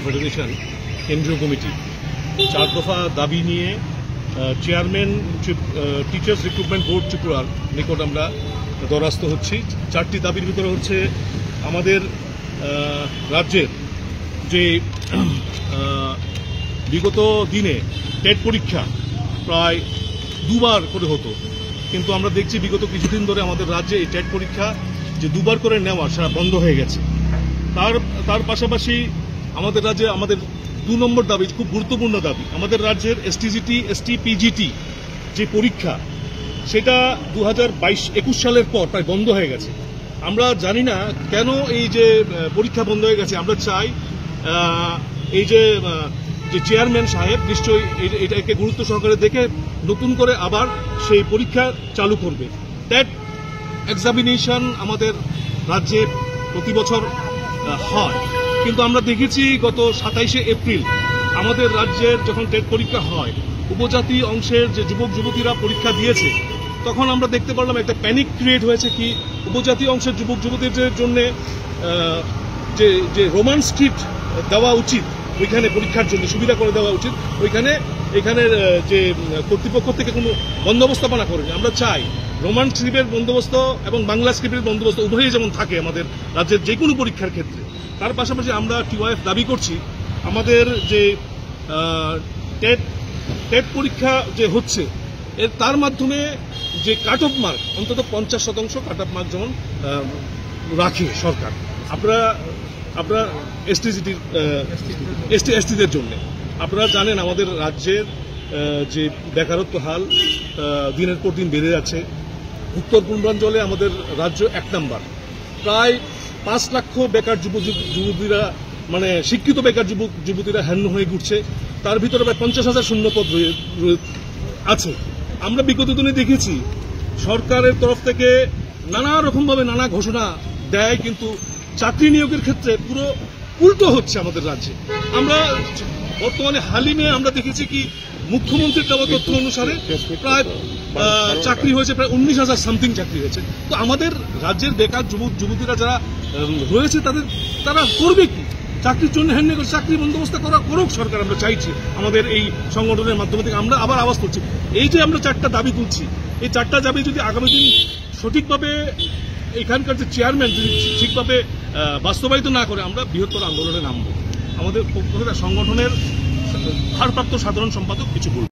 Federation কেন্দ্রীয় committee 4 দফা দাবি নিয়ে চেয়ারম্যান টিচার্স রিক্রুটমেন্ট বোর্ড ত্রিপুরার নিকট আমরা দ্বারস্থ হচ্ছি। 4টি দাবির ভিতরে হচ্ছে আমাদের রাজ্যের যে বিগত দিনে টেট পরীক্ষা প্রায় 2বার করে হতো, কিন্তু আমরা দেখছি বিগত কিছুদিন ধরে আমাদের রাজ্যে এই টেট পরীক্ষা যে 2বার করে নেওয়া সেটা বন্ধ হয়ে গেছে। তার পাশাপাশি আমাদের রাজ্যে আমাদের 2 নম্বর দাবি, খুব গুরুত্বপূর্ণ দাবি, আমাদের রাজ্যের এসটিজিটি এসটিপিজিটি যে পরীক্ষা সেটা 2022-21 সালের পর প্রায় বন্ধ হয়ে গেছে। আমরা জানি না কেন এই যে পরীক্ষা বন্ধ হয়ে গেছে। আমরা চাই এই যে চেয়ারম্যান সাহেব নিশ্চয়ই এটাকে গুরুত্ব সহকারে দেখে নতুন করে আবার সেই পরীক্ষা চালু করবে। টেট এক্সামিনেশন আমাদের রাজ্যে প্রতি বছর হয়, কিন্তু আমরা দেখেছি গত 27শে এপ্রিল আমাদের রাজ্যের যখন টেট পরীক্ষা হয়, উপজাতি অংশের যে যুবক যুবতীরা পরীক্ষা দিয়েছে, তখন আমরা দেখতে পারলাম একটা প্যানিক ক্রিয়েট হয়েছে কি উপজাতি অংশের যুবক যুবতীদের জন্য যে রোমান স্ক্রিপ্ট দেওয়া উচিত, ওইখানে পরীক্ষার জন্য সুবিধা করে দেওয়া উচিত, এখানের যে কর্তৃপক্ষ থেকে কোনো বন্দোবস্তাপনা করেনি। আমরা চাই রোমান স্ক্রিপ্টের বন্দোবস্ত এবং বাংলা স্ক্রিপ্টের বন্দোবস্ত উভয়ই যেমন থাকে আমাদের রাজ্যের যে কোনো পরীক্ষার ক্ষেত্রে। তার পাশাপাশি আমরা টিওআইএফ দাবি করছি আমাদের যে টেট পরীক্ষা যে হচ্ছে তার মাধ্যমে যে কাট অফ মার্ক অন্তত 50% কাট অফ মার্ক যেমন রাখে সরকার। আপনারা এসটিদের জন্য আপনারা জানেন আমাদের রাজ্যের যে বেকারত্ব হাল দিনের পর দিন বেড়ে যাচ্ছে। উত্তর পূর্বাঞ্চলে আমাদের রাজ্য 1 নম্বর, প্রায় 5 লক্ষ বেকার যুবতীরা মানে শিক্ষিত বেকার যুবতীরা হ্যান্য হয়ে ঘুরছে। তার ভিতরে প্রায় 50,000 শূন্যপদ আছে। আমরা বিগত দিনে দেখেছি সরকারের তরফ থেকে নানা রকমভাবে নানা ঘোষণা দেয়, কিন্তু চাকরি নিয়োগের ক্ষেত্রে পুরো উল্টো হচ্ছে আমাদের রাজ্যে। আমরা বর্তমানে হালিমে আমরা দেখেছি কি মুখ্যমন্ত্রীর দেওয়া তথ্য অনুসারে প্রায় চাকরি হয়েছে প্রায় 19,000 সামথিং চাকরি হয়েছে। তো আমাদের রাজ্যের বেকার যুবক যুবতীরা যারা রয়েছে তারা করবে কি? চাকরির জন্য হ্যান্ড করে চাকরি বন্দোবস্ত করুক সরকার। আমরা চাইছি আমাদের এই সংগঠনের মাধ্যমে থেকে আমরা আবার আওয়াজ করছি, এই যে আমরা 4টা দাবি তুলছি, এই 4টা দাবি যদি আগামী দিন সঠিকভাবে এখানকার যে চেয়ারম্যান যদি ঠিকভাবে বাস্তবায়িত না করে আমরা বৃহত্তর আন্দোলনে নামব। আমাদের সংগঠনের ভারপ্রাপ্ত সাধারণ সম্পাদক কিছু বলবেন।